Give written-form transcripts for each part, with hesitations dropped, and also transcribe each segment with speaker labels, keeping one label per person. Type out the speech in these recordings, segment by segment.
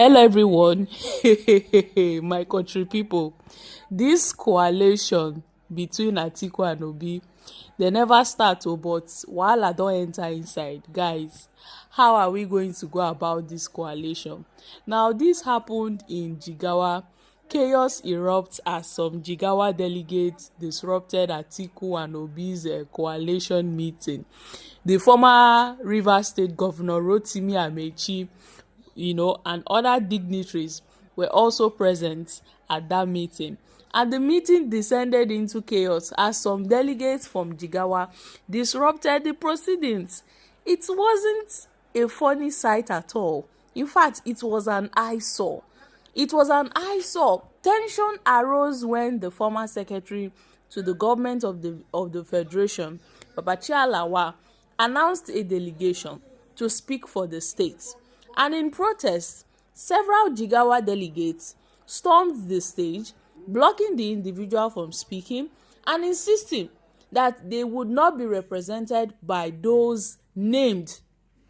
Speaker 1: Hello everyone, my country people. This coalition between Atiku and Obi, they never start, but wahala don enter inside. Guys, how are we going to go about this coalition? Now, this happened in Jigawa. Chaos erupts as some Jigawa delegates disrupted Atiku and Obi's coalition meeting. The former Rivers State Governor 𝐂𝐴𝐚𝐸, and other dignitaries were also present at that meeting. And the meeting descended into chaos as some delegates from Jigawa disrupted the proceedings. It wasn't a funny sight at all. In fact, it was an eyesore. Tension arose when the former secretary to the government of the Federation, Babachir Lawal, announced a delegation to speak for the state. And in protest, several Jigawa delegates stormed the stage, blocking the individual from speaking and insisting that they would not be represented by those named.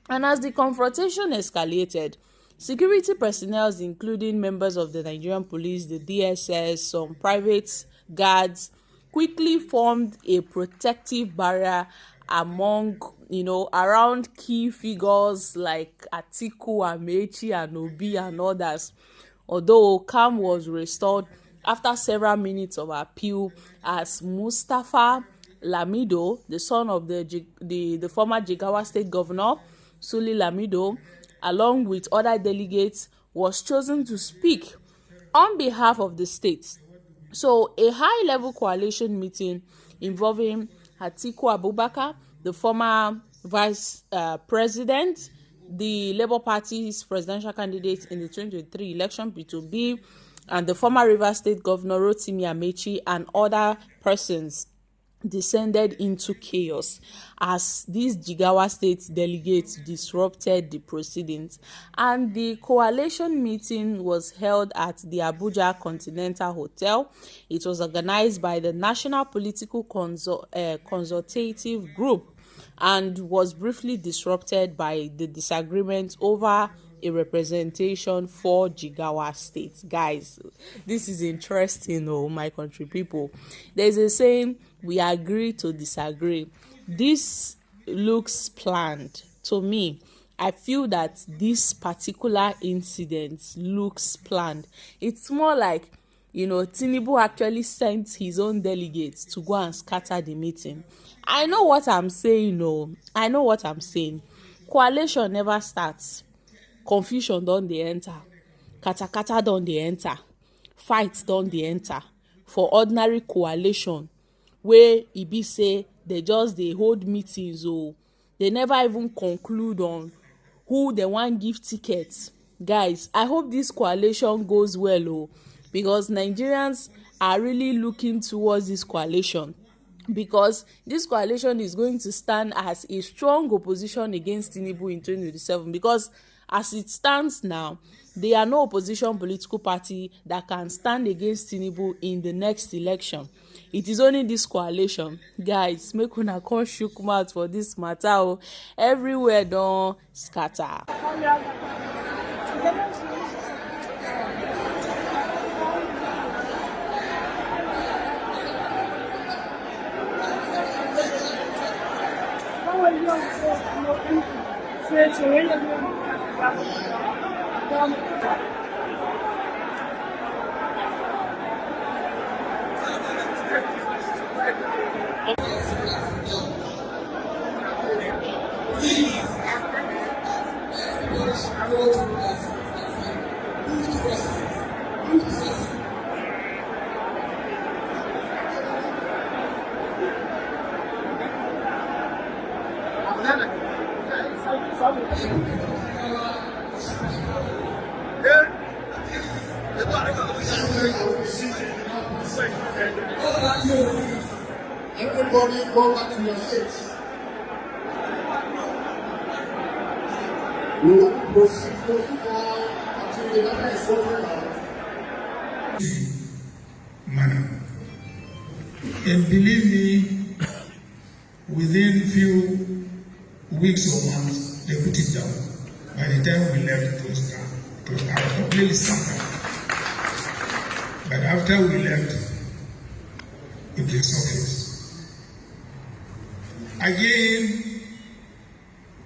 Speaker 1: And as the confrontation escalated, security personnel, including members of the Nigerian police, the DSS, some private guards, quickly formed a protective barrier around key figures like Atiku, Amaechi, and Obi and others. Although calm was restored after several minutes of appeal, as Mustapha Lamido, the son of the former Jigawa State Governor, Sule Lamido, along with other delegates, was chosen to speak on behalf of the state. So a high-level coalition meeting involving Atiku Abubakar, the former vice president, the Labour Party's presidential candidate in the 2023 election, P2B, and the former Rivers State Governor 𝐂𝐴𝐚𝐸, and other persons, descended into chaos as these Jigawa State delegates disrupted the proceedings. And the coalition meeting was held at the Abuja Continental Hotel. It was organized by the National Political Consultative Group and was briefly disrupted by the disagreement over a representation for Jigawa State. Guys, this is interesting, my country people. There's a saying, we agree to disagree. This looks planned to me. I feel that this particular incident looks planned. It's more like, Tinubu actually sent his own delegates to go and scatter the meeting. I know what I'm saying. Coalition never starts. Confusion don dey enter, katakata don dey enter, fight don dey enter for ordinary coalition wey e be say they just dey hold meetings they never even conclude on who they wan give tickets. Guys, I hope this coalition goes well because Nigerians are really looking towards this coalition, because this coalition is going to stand as a strong opposition against Tinubu in 2027. Because as it stands now, there are no opposition political party that can stand against Tinubu in the next election. It is only this coalition. Guys, make una come shook mouth for this matter. Everywhere don scatter.
Speaker 2: Everybody go back to your seats. We will proceed until the matter is sorted out. Manner. And believe me, within few weeks or months, they put it down. By the time we left, it was down. really started. But after we left, it resurfaced. Again,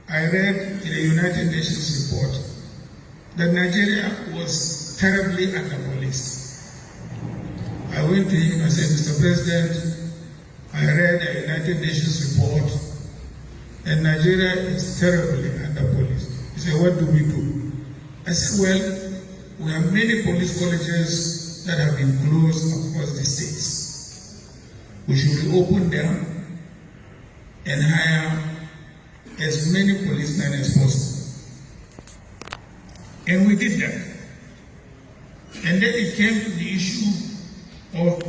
Speaker 2: I read in the United Nations report that Nigeria was terribly under-policed. I went to him and said, Mr. President, I read a United Nations report and Nigeria is terribly under-policed. He said, what do we do? I said, well, we have many police colleges that have been closed across the states. We should reopen them and hire as many policemen as possible. And we did that. And then it came to the issue of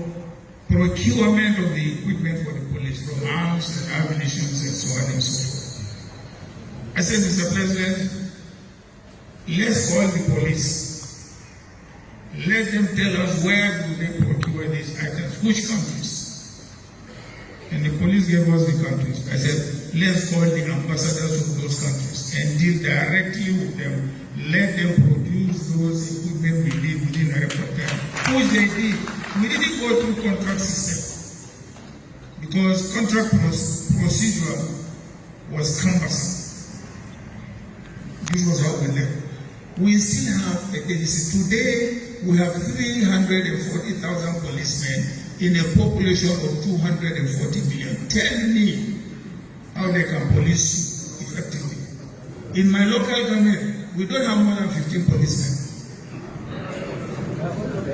Speaker 2: procurement of the equipment for the police, from arms and ammunition and so on and so forth. I said, Mr. President, let's call the police. Let them tell us where do they procure these items, which countries. And the police gave us the countries. I said, let's call the ambassadors of those countries and deal directly with them. Let them produce those equipment we need within a record time, which they did. We didn't go through contract system because contract procedure was cumbersome. This was how we left. We still have a deficit. Today, we have 340,000 policemen in a population of 240 million. Tell me how they can police you effectively. In my local government, we don't have more than 15 policemen.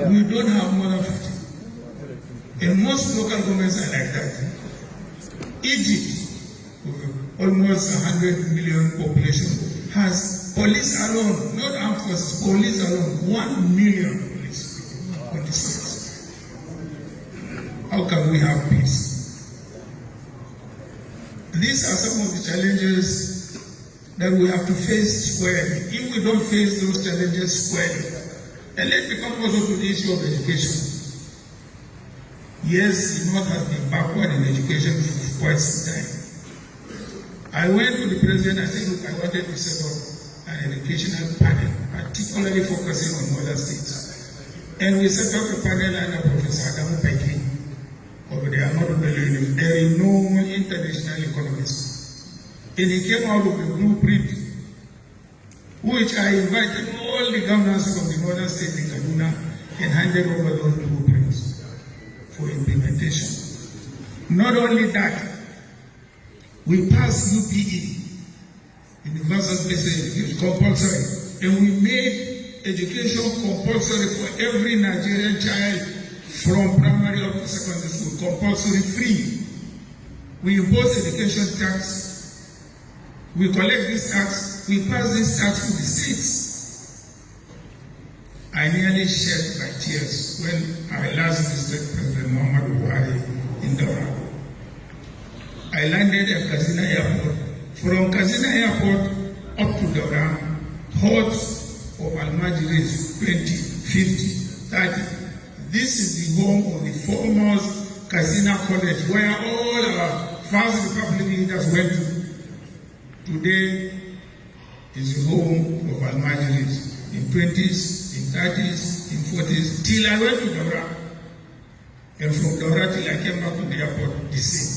Speaker 2: We don't have more than 15. And most local governments are like that. Egypt, almost 100 million population, has police alone, not armed forces, police alone, 1 million police on the streets. How can we have peace? These are some of the challenges that we have to face squarely. If we don't face those challenges squarely, and let's come also to the issue of education. Yes, the North has been backward in education for quite some time. I went to the president and said, look, I wanted to set up an educational panel, particularly focusing on other states. And we set up a panel under Professor Adamu Peki over there, a renowned international economist. And he came out with a blueprint, which I invited all the governors from the northern states in Kaduna and handed over those blueprints for implementation. Not only that, we passed UPE, Universal Basic Education, compulsory, and we made education compulsory for every Nigerian child from primary up to secondary school, compulsory free. We impose education tax, we collect this tax, we pass this tax to the states. I nearly shed my tears when I last visited President Muhammadu Buhari in Daura. I landed at 𝐂𝐡𝐚𝐨𝐬 Airport. From 𝐂𝐡𝐚𝐨𝐬 Airport up to Daura, hordes of Almajiris, 20, 50, 30. This is the home of the foremost 𝐂𝐡𝐚𝐨𝐬 College, where all our First Republic leaders went to. Today is the home of Almajiris in 20s, in 30s, in 40s, till I went to Daura. And from Daura till I came back to the airport, the same.